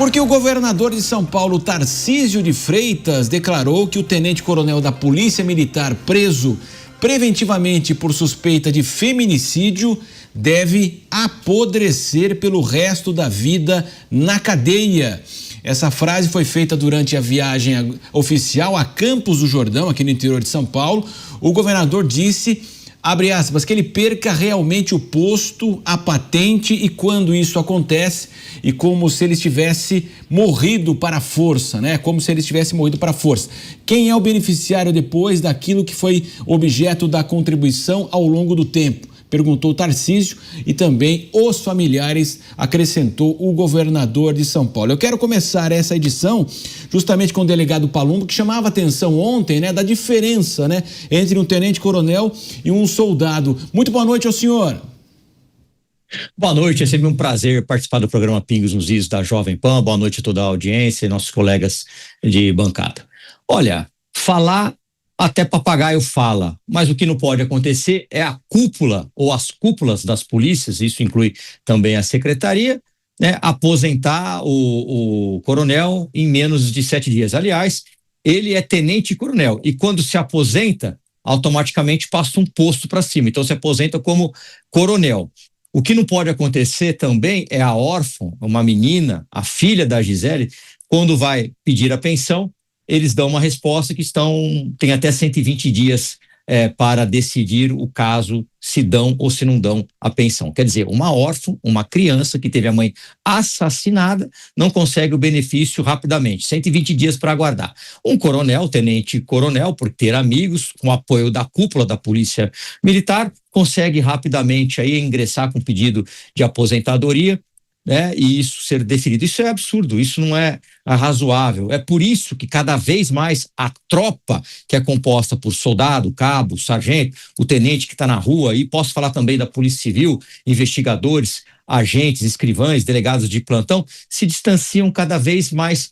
Porque o governador de São Paulo, Tarcísio de Freitas, declarou que o tenente-coronel da Polícia Militar preso preventivamente por suspeita de feminicídio deve apodrecer pelo resto da vida na cadeia. Essa frase foi feita durante a viagem oficial a Campos do Jordão, aqui no interior de São Paulo. O governador disse, abre aspas, que ele perca realmente o posto, a patente e quando isso acontece, e como se ele tivesse morrido para a força, né? Como se ele tivesse morrido para a força. Quem é o beneficiário depois daquilo que foi objeto da contribuição ao longo do tempo? Perguntou Tarcísio e também os familiares, acrescentou o governador de São Paulo. Eu quero começar essa edição justamente com o delegado Palumbo, que chamava atenção ontem, né, da diferença, né, entre um tenente-coronel e um soldado. Muito boa noite ao senhor. Boa noite, é sempre um prazer participar do programa Pingos nos Is da Jovem Pan. Boa noite a toda a audiência e nossos colegas de bancada. Olha, falar até papagaio fala, mas o que não pode acontecer é a cúpula ou as cúpulas das polícias, isso inclui também a secretaria, né, aposentar o coronel em menos de 7 dias. Aliás, ele é tenente-coronel e quando se aposenta, automaticamente passa um posto para cima, então se aposenta como coronel. O que não pode acontecer também é a órfã, uma menina, a filha da Gisele, quando vai pedir a pensão, eles dão uma resposta que tem até 120 dias para decidir o caso, se dão ou se não dão a pensão. Quer dizer, uma órfã, uma criança que teve a mãe assassinada, não consegue o benefício rapidamente, 120 dias para aguardar. Um coronel, tenente-coronel, por ter amigos, com apoio da cúpula da Polícia Militar, consegue rapidamente aí ingressar com pedido de aposentadoria, né, e isso ser definido. Isso é absurdo, isso não é razoável. É por isso que cada vez mais a tropa, que é composta por soldado, cabo, sargento, o tenente que está na rua, e posso falar também da Polícia Civil, investigadores, agentes, escrivães, delegados de plantão, se distanciam cada vez mais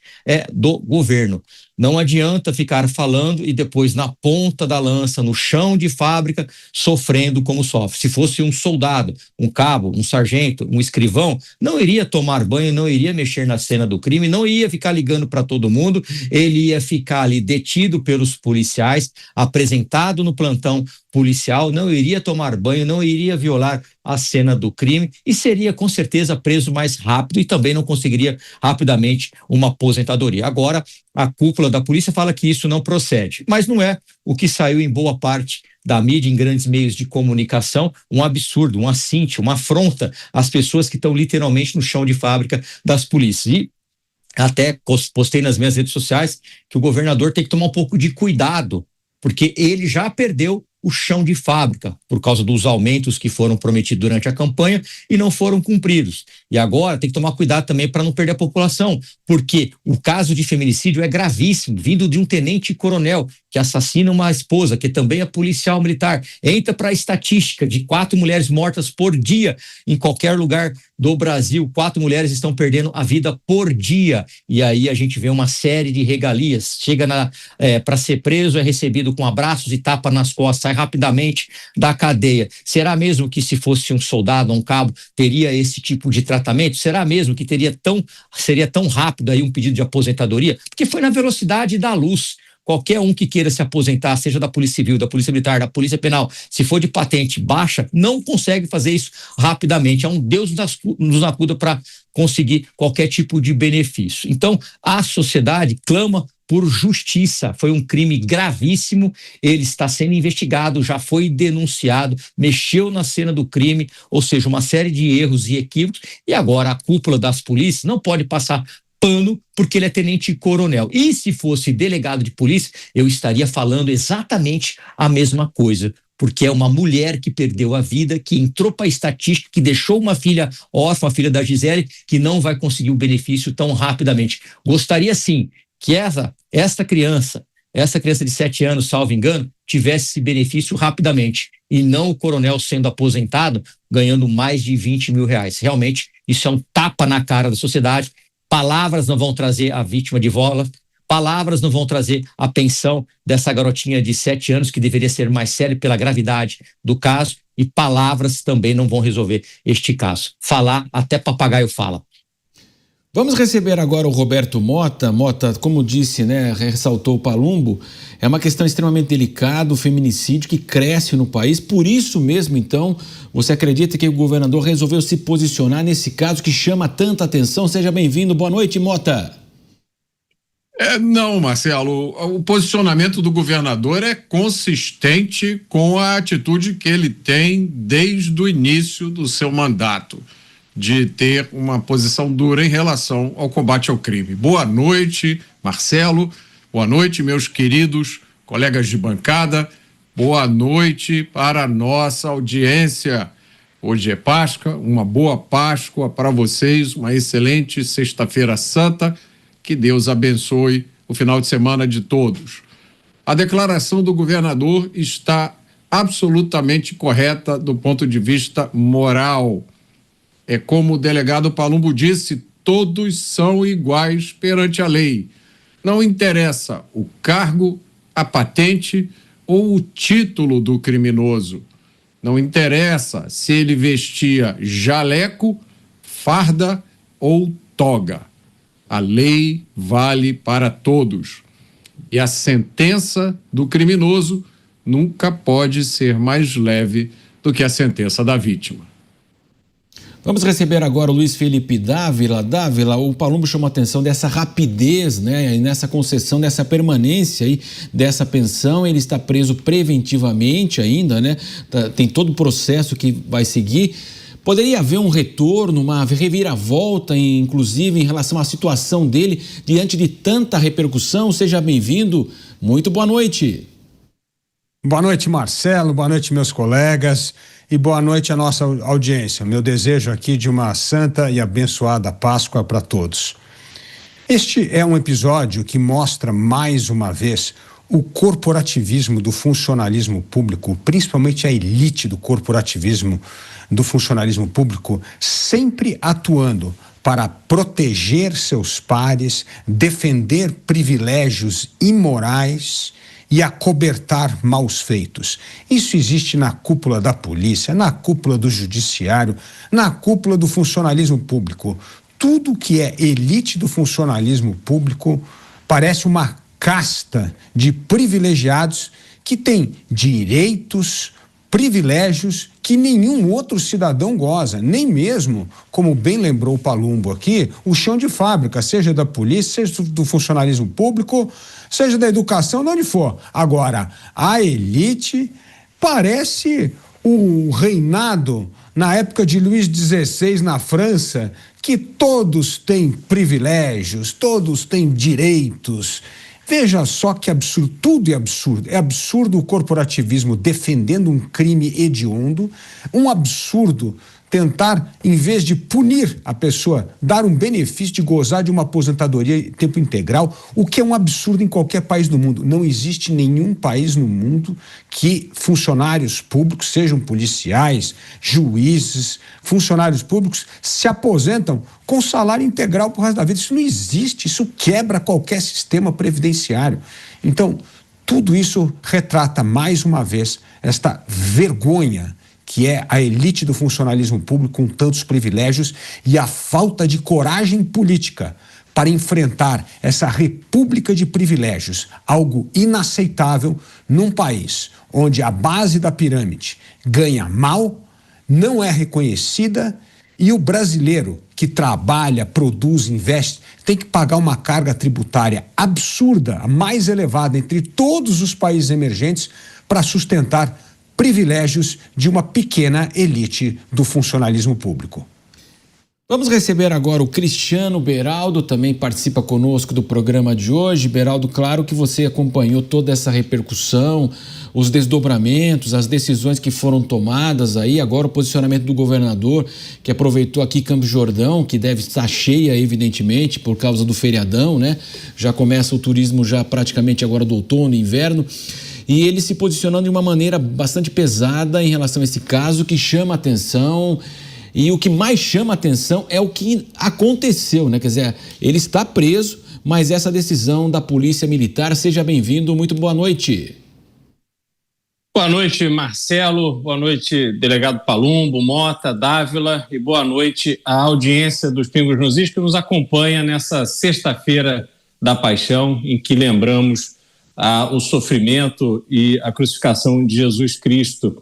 do governo. Não adianta ficar falando e depois na ponta da lança, no chão de fábrica, sofrendo como sofre. Se fosse um soldado, um cabo, um sargento, um escrivão, não iria tomar banho, não iria mexer na cena do crime, não ia ficar ligando para todo mundo, ele ia ficar ali detido pelos policiais, apresentado no plantão policial, não iria tomar banho, não iria violar a cena do crime e seria com certeza preso mais rápido e também não conseguiria rapidamente uma aposentadoria. Agora, a cúpula da polícia fala que isso não procede, mas não é o que saiu em boa parte da mídia, em grandes meios de comunicação, um absurdo, um assinte, uma afronta às pessoas que estão literalmente no chão de fábrica das polícias. E até postei nas minhas redes sociais que o governador tem que tomar um pouco de cuidado, porque ele já perdeu o chão de fábrica por causa dos aumentos que foram prometidos durante a campanha e não foram cumpridos. E agora tem que tomar cuidado também para não perder a população, porque o caso de feminicídio é gravíssimo, vindo de um tenente-coronel que assassina uma esposa, que também é policial militar. Entra para a estatística de 4 mulheres mortas por dia em qualquer lugar do Brasil. 4 mulheres estão perdendo a vida por dia. E aí a gente vê uma série de regalias. Chega para ser preso, é recebido com abraços e tapa nas costas, sai rapidamente da cadeia. Será mesmo que se fosse um soldado, um cabo, teria esse tipo de tratamento? Será mesmo que seria tão rápido aí um pedido de aposentadoria? Porque foi na velocidade da luz. Qualquer um que queira se aposentar, seja da Polícia Civil, da Polícia Militar, da Polícia Penal, se for de patente baixa, não consegue fazer isso rapidamente. É um Deus nos acuda para conseguir qualquer tipo de benefício. Então, a sociedade clama por justiça. Foi um crime gravíssimo, ele está sendo investigado, já foi denunciado, mexeu na cena do crime, ou seja, uma série de erros e equívocos, e agora a cúpula das polícias não pode passar pano porque ele é tenente-coronel. E se fosse delegado de polícia, eu estaria falando exatamente a mesma coisa, porque é uma mulher que perdeu a vida, que entrou para a estatística, que deixou uma filha órfã, a filha da Gisele, que não vai conseguir o benefício tão rapidamente. Gostaria sim que essa criança de 7 anos, salvo engano, tivesse esse benefício rapidamente, e não o coronel sendo aposentado, ganhando mais de 20 mil reais. Realmente, isso é um tapa na cara da sociedade. Palavras não vão trazer a vítima de volta, palavras não vão trazer a pensão dessa garotinha de 7 anos, que deveria ser mais séria pela gravidade do caso, e palavras também não vão resolver este caso. Falar, até papagaio fala. Vamos receber agora o Roberto Mota. Mota, como disse, né, ressaltou o Palumbo, é uma questão extremamente delicada, o feminicídio que cresce no país. Por isso mesmo, então, você acredita que o governador resolveu se posicionar nesse caso que chama tanta atenção? Seja bem-vindo. Boa noite, Mota. Não, Marcelo, o posicionamento do governador é consistente com a atitude que ele tem desde o início do seu mandato, de ter uma posição dura em relação ao combate ao crime. Boa noite, Marcelo. Boa noite, meus queridos colegas de bancada. Boa noite para a nossa audiência. Hoje é Páscoa, uma boa Páscoa para vocês, uma excelente Sexta-feira Santa. Que Deus abençoe o final de semana de todos. A declaração do governador está absolutamente correta do ponto de vista moral. É como o delegado Palumbo disse, todos são iguais perante a lei. Não interessa o cargo, a patente ou o título do criminoso. Não interessa se ele vestia jaleco, farda ou toga. A lei vale para todos. E a sentença do criminoso nunca pode ser mais leve do que a sentença da vítima. Vamos receber agora o Luiz Felipe Dávila. Dávila, o Palumbo chamou a atenção dessa rapidez, né, e nessa concessão, dessa permanência aí, dessa pensão. Ele está preso preventivamente ainda, né? Tem todo o processo que vai seguir. Poderia haver um retorno, uma reviravolta, inclusive, em relação à situação dele diante de tanta repercussão? Seja bem-vindo. Muito boa noite. Boa noite, Marcelo. Boa noite, meus colegas. E boa noite à nossa audiência. Meu desejo aqui de uma santa e abençoada Páscoa para todos. Este é um episódio que mostra mais uma vez o corporativismo do funcionalismo público, principalmente a elite do corporativismo do funcionalismo público, sempre atuando para proteger seus pares, defender privilégios imorais e acobertar maus feitos. Isso existe na cúpula da polícia, na cúpula do judiciário, na cúpula do funcionalismo público. Tudo que é elite do funcionalismo público parece uma casta de privilegiados que tem direitos, privilégios que nenhum outro cidadão goza, nem mesmo, como bem lembrou o Palumbo aqui, o chão de fábrica, seja da polícia, seja do funcionalismo público, seja da educação, de onde for. Agora, a elite parece o reinado na época de Luís XVI na França, que todos têm privilégios, todos têm direitos. Veja só que absurdo, tudo é absurdo. É absurdo o corporativismo defendendo um crime hediondo, um absurdo tentar, em vez de punir a pessoa, dar um benefício de gozar de uma aposentadoria em tempo integral, o que é um absurdo em qualquer país do mundo. Não existe nenhum país no mundo que funcionários públicos, sejam policiais, juízes, funcionários públicos, se aposentam com salário integral pro resto da vida. Isso não existe, isso quebra qualquer sistema previdenciário. Então, tudo isso retrata mais uma vez esta vergonha que é a elite do funcionalismo público com tantos privilégios e a falta de coragem política para enfrentar essa república de privilégios, algo inaceitável num país onde a base da pirâmide ganha mal, não é reconhecida e o brasileiro que trabalha, produz, investe, tem que pagar uma carga tributária absurda, a mais elevada entre todos os países emergentes, para sustentar privilégios de uma pequena elite do funcionalismo público. Vamos receber agora o Cristiano Beraldo, também participa conosco do programa de hoje. Beraldo, claro que você acompanhou toda essa repercussão, os desdobramentos, as decisões que foram tomadas aí, agora o posicionamento do governador, que aproveitou aqui Campos Jordão, que deve estar cheia, evidentemente, por causa do feriadão, né? Já começa o turismo já praticamente agora do outono e inverno. E ele se posicionando de uma maneira bastante pesada em relação a esse caso, que chama atenção. E o que mais chama atenção é o que aconteceu, né? Quer dizer, ele está preso, mas essa decisão da Polícia Militar. Seja bem-vindo, muito boa noite. Boa noite, Marcelo, boa noite, delegado Palumbo, Mota, Dávila, e boa noite à audiência dos Pingos nos Is que nos acompanha nessa sexta-feira da paixão, em que lembramos o sofrimento e a crucificação de Jesus Cristo.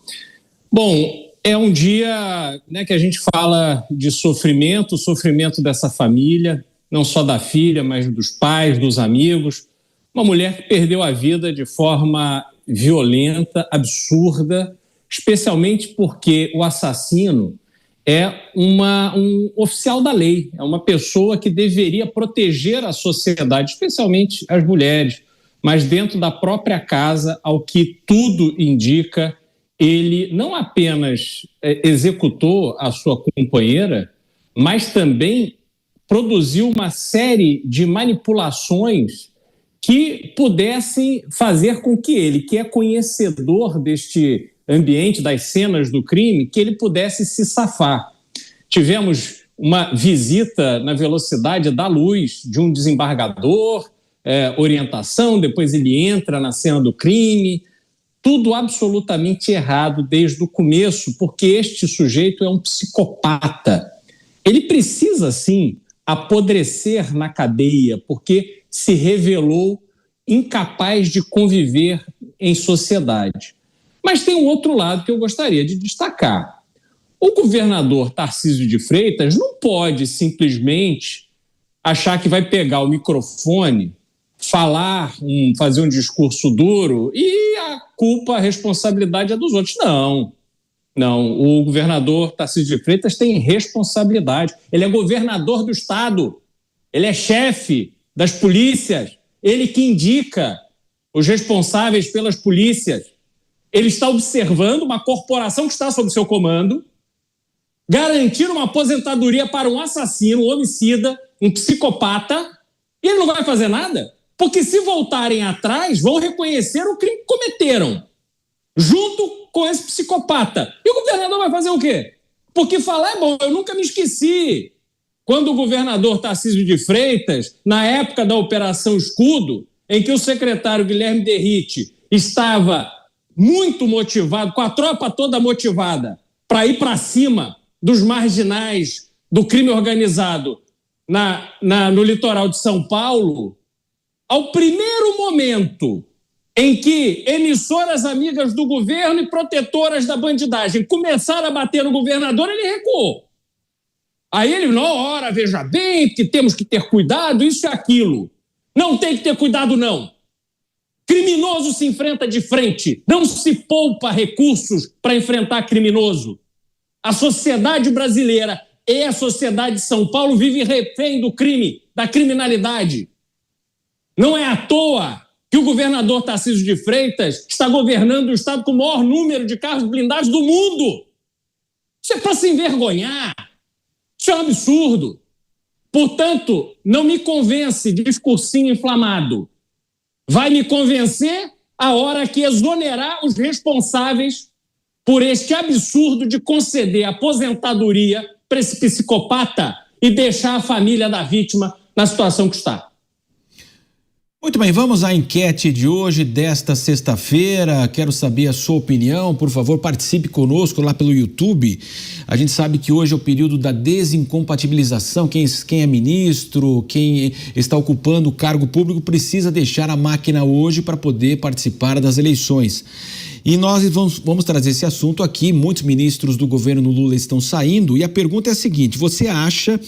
Bom, é um dia, né, que a gente fala de sofrimento, o sofrimento dessa família, não só da filha, mas dos pais, dos amigos. Uma mulher que perdeu a vida de forma violenta, absurda, especialmente porque o assassino é um oficial da lei, é uma pessoa que deveria proteger a sociedade, especialmente as mulheres, mas dentro da própria casa, ao que tudo indica, ele não apenas executou a sua companheira, mas também produziu uma série de manipulações que pudessem fazer com que ele, que é conhecedor deste ambiente, das cenas do crime, que ele pudesse se safar. Tivemos uma visita na velocidade da luz de um desembargador, orientação, depois ele entra na cena do crime, tudo absolutamente errado desde o começo, porque este sujeito é um psicopata. Ele precisa, sim, apodrecer na cadeia, porque se revelou incapaz de conviver em sociedade. Mas tem um outro lado que eu gostaria de destacar. O governador Tarcísio de Freitas não pode simplesmente achar que vai pegar o microfone, fazer um discurso duro e a responsabilidade é dos outros. Não, o governador Tarcísio de Freitas tem responsabilidade. Ele é governador do estado, ele é chefe das polícias, ele que indica os responsáveis pelas polícias. Ele está observando uma corporação que está sob seu comando, garantir uma aposentadoria para um assassino, um homicida, um psicopata, e ele não vai fazer nada? Porque se voltarem atrás, vão reconhecer o crime que cometeram, junto com esse psicopata. E o governador vai fazer o quê? Porque falar é bom, eu nunca me esqueci. Quando o governador Tarcísio de Freitas, na época da Operação Escudo, em que o secretário Guilherme Derrite estava muito motivado, com a tropa toda motivada, para ir para cima dos marginais do crime organizado no litoral de São Paulo, ao primeiro momento em que emissoras amigas do governo e protetoras da bandidagem começaram a bater no governador, ele recuou. Aí ele, na hora, veja bem, que temos que ter cuidado, isso e aquilo. Não tem que ter cuidado, não. Criminoso se enfrenta de frente, não se poupa recursos para enfrentar criminoso. A sociedade brasileira e a sociedade de São Paulo vive refém do crime, da criminalidade. Não é à toa que o governador Tarcísio de Freitas está governando o estado com o maior número de carros blindados do mundo. Isso é para se envergonhar. Isso é um absurdo. Portanto, não me convence discursinho inflamado. Vai me convencer a hora que exonerar os responsáveis por este absurdo de conceder aposentadoria para esse psicopata e deixar a família da vítima na situação que está. Muito bem, vamos à enquete de hoje, desta sexta-feira. Quero saber a sua opinião, por favor, participe conosco lá pelo YouTube. A gente sabe que hoje é o período da desincompatibilização. Quem é ministro, quem está ocupando o cargo público precisa deixar a máquina hoje para poder participar das eleições. E nós vamos trazer esse assunto aqui. Muitos ministros do governo Lula estão saindo e a pergunta é a seguinte: você acha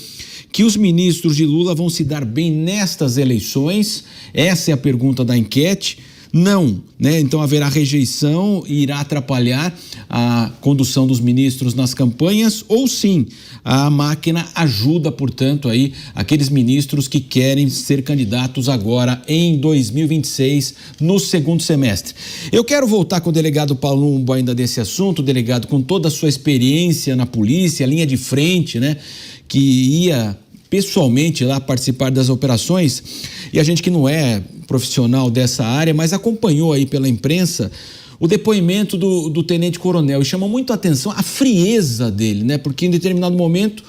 que os ministros de Lula vão se dar bem nestas eleições? Essa é a pergunta da enquete. Não, né? Então haverá rejeição e irá atrapalhar a condução dos ministros nas campanhas, ou sim, a máquina ajuda, portanto, aí aqueles ministros que querem ser candidatos agora em 2026, no segundo semestre. Eu quero voltar com o delegado Palumbo ainda desse assunto, delegado, com toda a sua experiência na polícia, linha de frente, né? Que ia pessoalmente lá participar das operações, e a gente que não é profissional dessa área, mas acompanhou aí pela imprensa o depoimento do tenente-coronel, e chama muito a atenção a frieza dele, né? Porque em determinado momento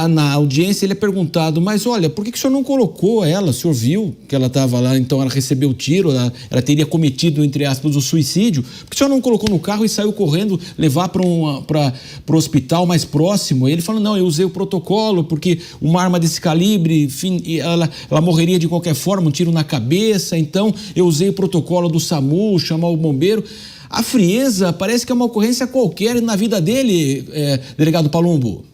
na audiência ele é perguntado, mas olha, por que o senhor não colocou ela? O senhor viu que ela estava lá, então ela recebeu o tiro, ela teria cometido, entre aspas, o suicídio. Por que o senhor não colocou no carro e saiu correndo levar para o hospital mais próximo? Ele falou, não, eu usei o protocolo porque uma arma desse calibre, enfim, ela morreria de qualquer forma, um tiro na cabeça, então eu usei o protocolo do SAMU, chamar o bombeiro. A frieza parece que é uma ocorrência qualquer na vida dele, delegado Palumbo.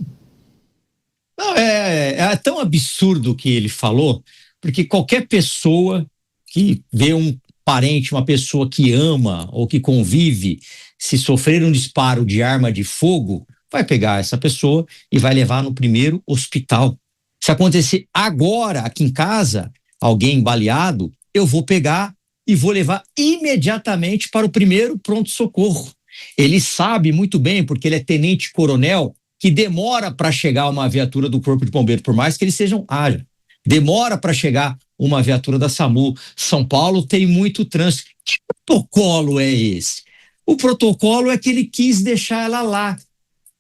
Não, é tão absurdo o que ele falou, porque qualquer pessoa que vê um parente, uma pessoa que ama ou que convive, se sofrer um disparo de arma de fogo, vai pegar essa pessoa e vai levar no primeiro hospital. Se acontecer agora aqui em casa, alguém baleado, eu vou pegar e vou levar imediatamente para o primeiro pronto-socorro. Ele sabe muito bem, porque ele é tenente-coronel, que demora para chegar uma viatura do Corpo de Bombeiro, por mais que eles sejam ágeis. Demora para chegar uma viatura da SAMU. São Paulo tem muito trânsito. Que protocolo é esse? O protocolo é que ele quis deixar ela lá.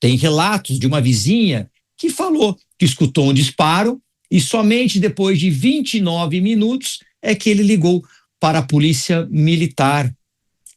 Tem relatos de uma vizinha que falou que escutou um disparo e somente depois de 29 minutos é que ele ligou para a polícia militar.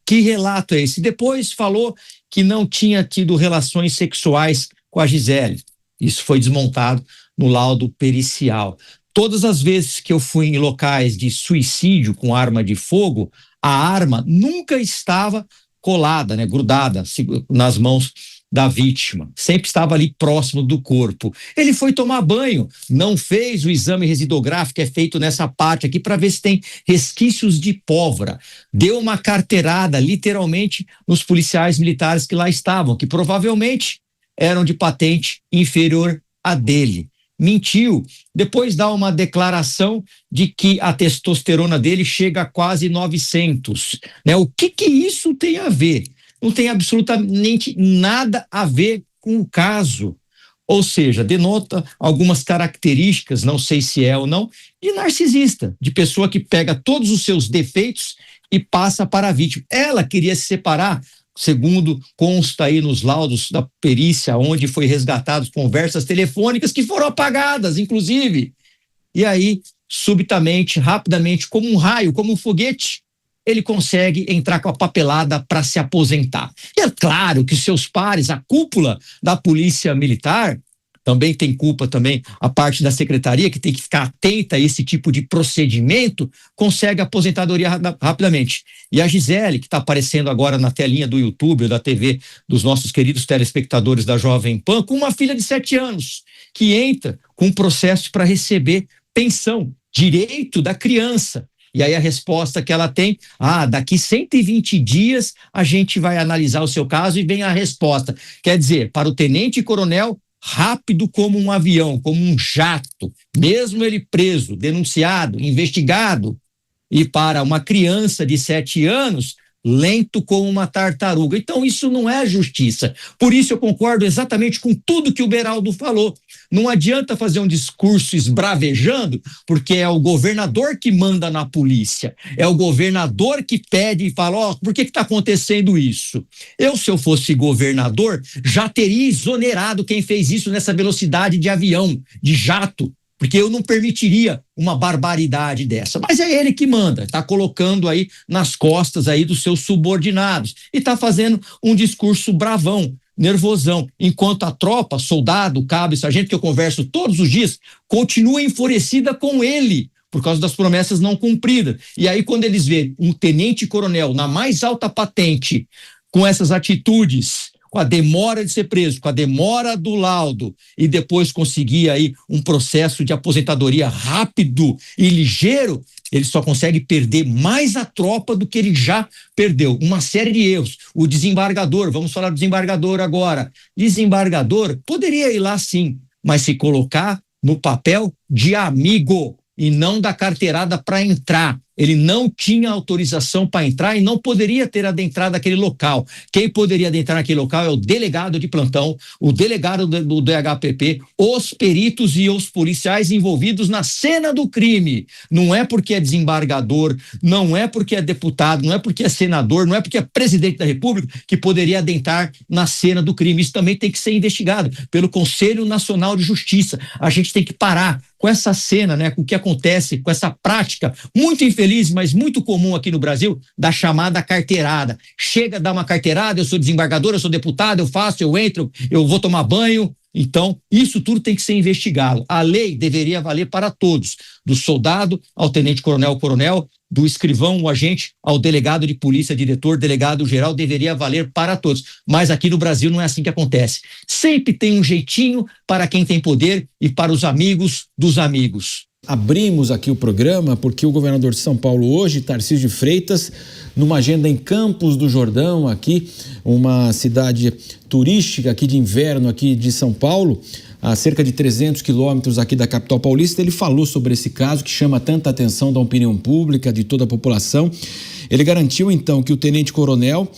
Que relato é esse? Depois falou que não tinha tido relações sexuais com a Gisele. Isso foi desmontado no laudo pericial. Todas as vezes que eu fui em locais de suicídio com arma de fogo, a arma nunca estava colada, né, grudada nas mãos da vítima, sempre estava ali próximo do corpo. Ele foi tomar banho, não fez o exame residográfico que é feito nessa parte aqui para ver se tem resquícios de pólvora. Deu uma carteirada, literalmente, nos policiais militares que lá estavam, que provavelmente eram de patente inferior à dele. Mentiu, depois dá uma declaração de que a testosterona dele chega a quase 900. Né? O que isso tem a ver? Não tem absolutamente nada a ver com o caso. Ou seja, denota algumas características, não sei se é ou não, de narcisista, de pessoa que pega todos os seus defeitos e passa para a vítima. Ela queria se separar, segundo consta aí nos laudos da perícia, onde foi resgatadas conversas telefônicas que foram apagadas, inclusive. E aí, subitamente, rapidamente, como um raio, como um foguete, ele consegue entrar com a papelada para se aposentar. E é claro que seus pares, a cúpula da polícia militar, também tem culpa também a parte da secretaria, que tem que ficar atenta a esse tipo de procedimento, consegue a aposentadoria rapidamente. E a Gisele, que está aparecendo agora na telinha do YouTube ou da TV dos nossos queridos telespectadores da Jovem Pan, com uma filha de 7 anos, que entra com um processo para receber pensão, direito da criança. E aí a resposta que ela tem, daqui 120 dias a gente vai analisar o seu caso e vem a resposta. Quer dizer, para o tenente-coronel, rápido como um avião, como um jato, mesmo ele preso, denunciado, investigado. E para uma criança de 7 anos, lento como uma tartaruga. Então isso não é justiça. Por isso eu concordo exatamente com tudo que o Beraldo falou. Não adianta fazer um discurso esbravejando, porque é o governador que manda na polícia. É o governador que pede e fala, por que está acontecendo isso? Se eu fosse governador, já teria exonerado quem fez isso nessa velocidade de avião, de jato, porque eu não permitiria uma barbaridade dessa. Mas é ele que manda, está colocando aí nas costas aí dos seus subordinados e está fazendo um discurso bravão, nervosão, enquanto a tropa, soldado, cabo e sargento, que eu converso todos os dias, continua enfurecida com ele, por causa das promessas não cumpridas. E aí quando eles veem um tenente-coronel na mais alta patente, com essas atitudes, com a demora de ser preso, com a demora do laudo e depois conseguir aí um processo de aposentadoria rápido e ligeiro, ele só consegue perder mais a tropa do que ele já perdeu. Uma série de erros. O desembargador, vamos falar do desembargador agora. Desembargador poderia ir lá sim, mas se colocar no papel de amigo. e não da carteirada para entrar. Ele não tinha autorização para entrar e não poderia ter adentrado aquele local. Quem poderia adentrar naquele local é o delegado de plantão, o delegado do DHPP, os peritos e os policiais envolvidos na cena do crime. Não é porque é desembargador, não é porque é deputado, não é porque é senador, não é porque é presidente da República que poderia adentrar na cena do crime. Isso também tem que ser investigado pelo Conselho Nacional de Justiça. A gente tem que parar com essa cena, né, com o que acontece, com essa prática muito infeliz, mas muito comum aqui no Brasil, da chamada carteirada. Chega a dar uma carteirada, eu sou desembargador, eu sou deputado, eu faço, eu entro, eu vou tomar banho. Então, isso tudo tem que ser investigado. A lei deveria valer para todos, do soldado ao tenente-coronel, coronel, do escrivão, o agente, ao delegado de polícia, diretor, delegado geral, deveria valer para todos. Mas aqui no Brasil não é assim que acontece. Sempre tem um jeitinho para quem tem poder e para os amigos dos amigos. Abrimos aqui o programa porque o governador de São Paulo hoje, Tarcísio de Freitas, numa agenda em Campos do Jordão, aqui, uma cidade turística aqui de inverno aqui de São Paulo, a cerca de 300 quilômetros aqui da capital paulista, ele falou sobre esse caso que chama tanta atenção da opinião pública, de toda a população. Ele garantiu então que o tenente-coronel,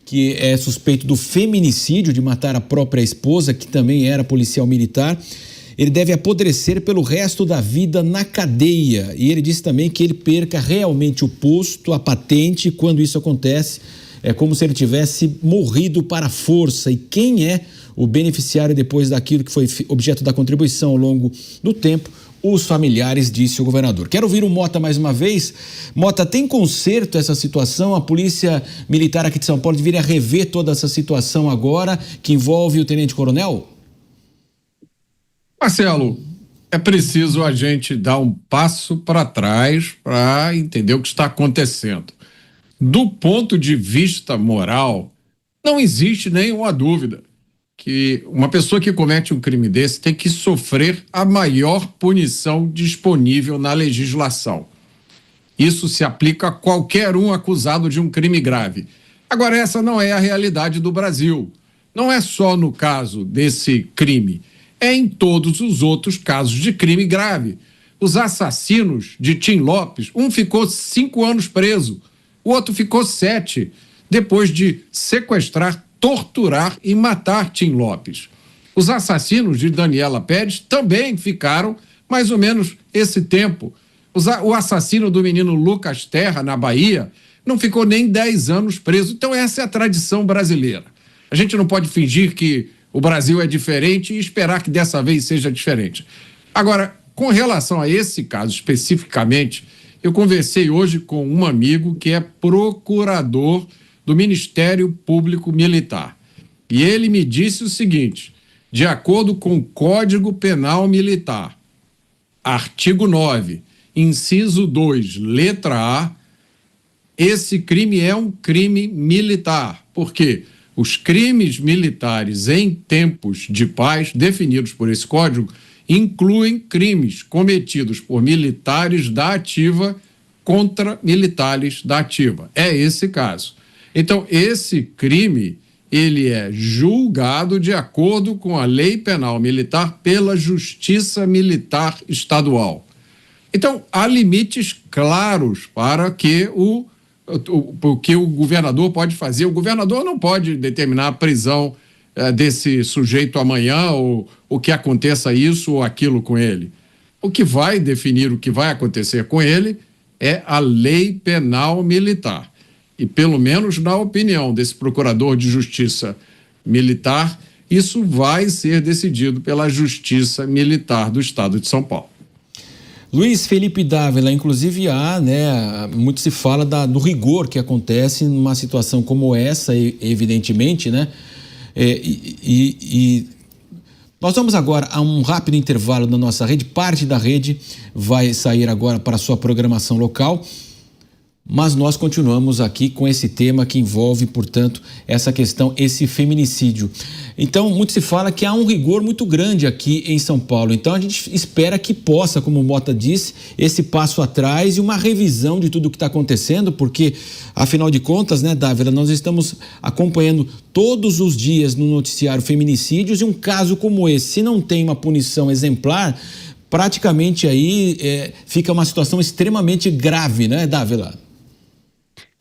que é suspeito do feminicídio, de matar a própria esposa, que também era policial militar, ele deve apodrecer pelo resto da vida na cadeia. E ele disse também que ele perca realmente o posto, a patente, quando isso acontece, é como se ele tivesse morrido para a força. E quem é o beneficiário depois daquilo que foi objeto da contribuição ao longo do tempo? Os familiares, disse o governador. Quero ouvir o Mota mais uma vez. Mota, tem conserto essa situação? A Polícia Militar aqui de São Paulo deveria rever toda essa situação agora, que envolve o tenente-coronel? Marcelo, é preciso a gente dar um passo para trás para entender o que está acontecendo. Do ponto de vista moral, não existe nenhuma dúvida que uma pessoa que comete um crime desse tem que sofrer a maior punição disponível na legislação. Isso se aplica a qualquer um acusado de um crime grave. Agora, essa não é a realidade do Brasil. Não é só no caso desse crime, é em todos os outros casos de crime grave. Os assassinos de Tim Lopes, um ficou 5 anos preso, o outro ficou 7, depois de sequestrar, torturar e matar Tim Lopes. Os assassinos de Daniela Pérez também ficaram mais ou menos esse tempo. O assassino do menino Lucas Terra, na Bahia, não ficou nem 10 anos preso. Então essa é a tradição brasileira. A gente não pode fingir que o Brasil é diferente e esperar que dessa vez seja diferente. Agora, com relação a esse caso especificamente, eu conversei hoje com um amigo que é procurador do Ministério Público Militar. E ele me disse o seguinte: de acordo com o Código Penal Militar, artigo 9, inciso 2, letra A, esse crime é um crime militar. Por quê? Os crimes militares em tempos de paz, definidos por esse código, incluem crimes cometidos por militares da ativa contra militares da ativa. É esse caso. Então, esse crime, ele é julgado de acordo com a Lei Penal Militar pela Justiça Militar Estadual. Então, há limites claros para que o governador pode fazer. O governador não pode determinar a prisão desse sujeito amanhã, ou o que aconteça isso ou aquilo com ele. O que vai definir o que vai acontecer com ele é a Lei Penal Militar. E, pelo menos na opinião desse procurador de Justiça Militar, isso vai ser decidido pela Justiça Militar do Estado de São Paulo. Luiz Felipe Dávila, inclusive muito se fala do rigor que acontece numa situação como essa, evidentemente, né? Nós vamos agora a um rápido intervalo da nossa rede. Parte da rede vai sair agora para a sua programação local, mas nós continuamos aqui com esse tema que envolve, portanto, essa questão, esse feminicídio. Então, muito se fala que há um rigor muito grande aqui em São Paulo. Então, a gente espera que possa, como o Mota disse, esse passo atrás e uma revisão de tudo o que está acontecendo, porque, afinal de contas, né, Dávila, nós estamos acompanhando todos os dias no noticiário feminicídios, e um caso como esse, se não tem uma punição exemplar, praticamente aí fica uma situação extremamente grave, né, Dávila?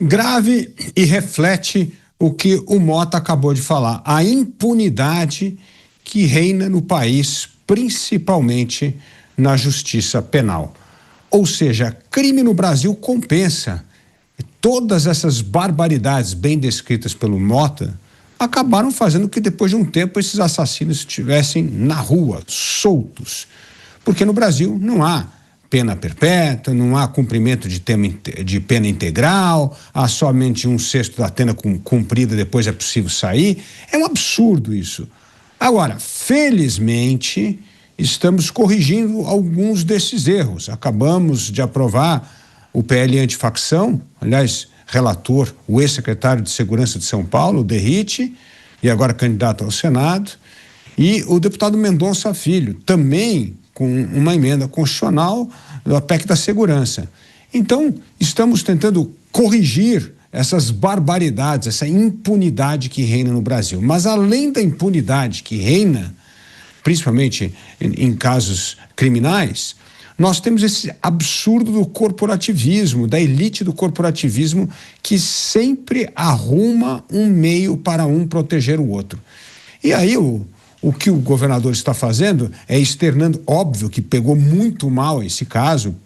Grave e reflete o que o Mota acabou de falar, a impunidade que reina no país, principalmente na justiça penal. Ou seja, crime no Brasil compensa. Todas essas barbaridades bem descritas pelo Mota acabaram fazendo que depois de um tempo esses assassinos estivessem na rua, soltos. Porque no Brasil não há pena perpétua, não há cumprimento de pena integral, há somente 1/6 da pena cumprida, depois é possível sair. É um absurdo isso. Agora, felizmente, estamos corrigindo alguns desses erros. Acabamos de aprovar o PL antifacção, aliás, relator, o ex-secretário de Segurança de São Paulo, o Derrite, e agora candidato ao Senado, e o deputado Mendonça Filho, também com uma emenda constitucional da PEC da Segurança. Então, estamos tentando corrigir essas barbaridades, essa impunidade que reina no Brasil. Mas além da impunidade que reina, principalmente em casos criminais, nós temos esse absurdo do corporativismo, da elite do corporativismo, que sempre arruma um meio para um proteger o outro. E aí o que o governador está fazendo é externando, óbvio que pegou muito mal esse caso,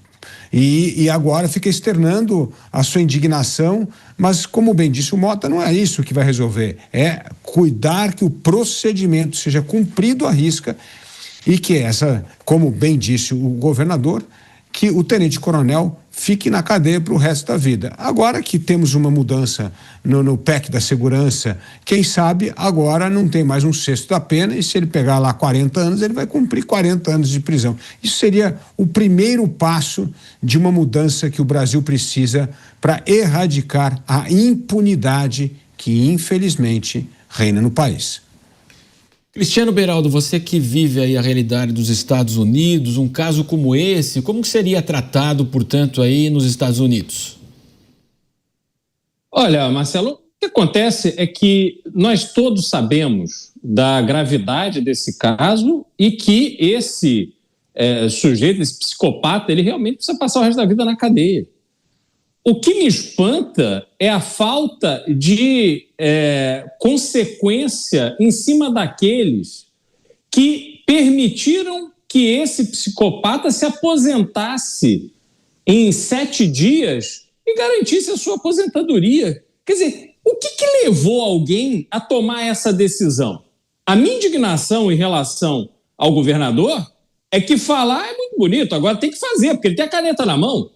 e agora fica externando a sua indignação, mas como bem disse o Mota, não é isso que vai resolver, é cuidar que o procedimento seja cumprido à risca e que como bem disse o governador, que o tenente-coronel fique na cadeia para o resto da vida. Agora que temos uma mudança no PEC da Segurança, quem sabe agora não tem mais 1/6 da pena, e se ele pegar lá 40 anos, ele vai cumprir 40 anos de prisão. Isso seria o primeiro passo de uma mudança que o Brasil precisa para erradicar a impunidade que, infelizmente, reina no país. Cristiano Beraldo, você que vive aí a realidade dos Estados Unidos, um caso como esse, como que seria tratado, portanto, aí nos Estados Unidos? Olha, Marcelo, o que acontece é que nós todos sabemos da gravidade desse caso e que esse sujeito, esse psicopata, ele realmente precisa passar o resto da vida na cadeia. O que me espanta é a falta de consequência em cima daqueles que permitiram que esse psicopata se aposentasse em 7 dias e garantisse a sua aposentadoria. Quer dizer, o que levou alguém a tomar essa decisão? A minha indignação em relação ao governador é que falar é muito bonito, agora tem que fazer, porque ele tem a caneta na mão.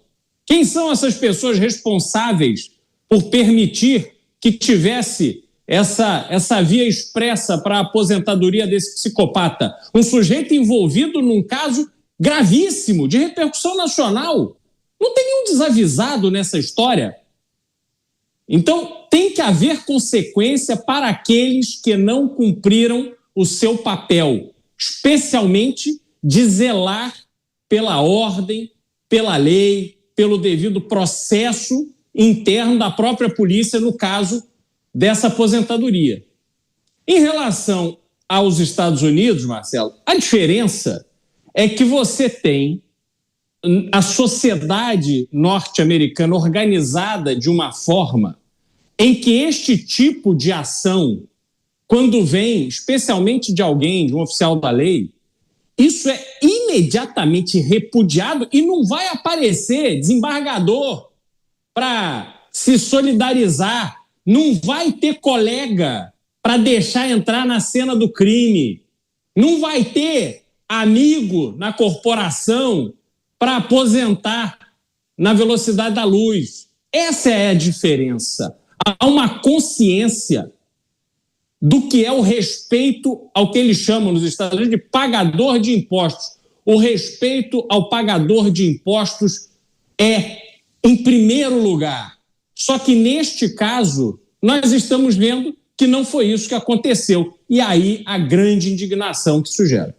Quem são essas pessoas responsáveis por permitir que tivesse essa via expressa para a aposentadoria desse psicopata? Um sujeito envolvido num caso gravíssimo, de repercussão nacional. Não tem nenhum desavisado nessa história. Então, tem que haver consequência para aqueles que não cumpriram o seu papel, especialmente de zelar pela ordem, pela lei, pelo devido processo interno da própria polícia no caso dessa aposentadoria. Em relação aos Estados Unidos, Marcelo, a diferença é que você tem a sociedade norte-americana organizada de uma forma em que este tipo de ação, quando vem especialmente de alguém, de um oficial da lei, isso é imediatamente repudiado e não vai aparecer desembargador para se solidarizar, não vai ter colega para deixar entrar na cena do crime, não vai ter amigo na corporação para aposentar na velocidade da luz. Essa é a diferença. Há uma consciência do que é o respeito ao que eles chamam nos Estados Unidos de pagador de impostos. O respeito ao pagador de impostos é em primeiro lugar. Só que neste caso, nós estamos vendo que não foi isso que aconteceu. E aí a grande indignação que isso gera.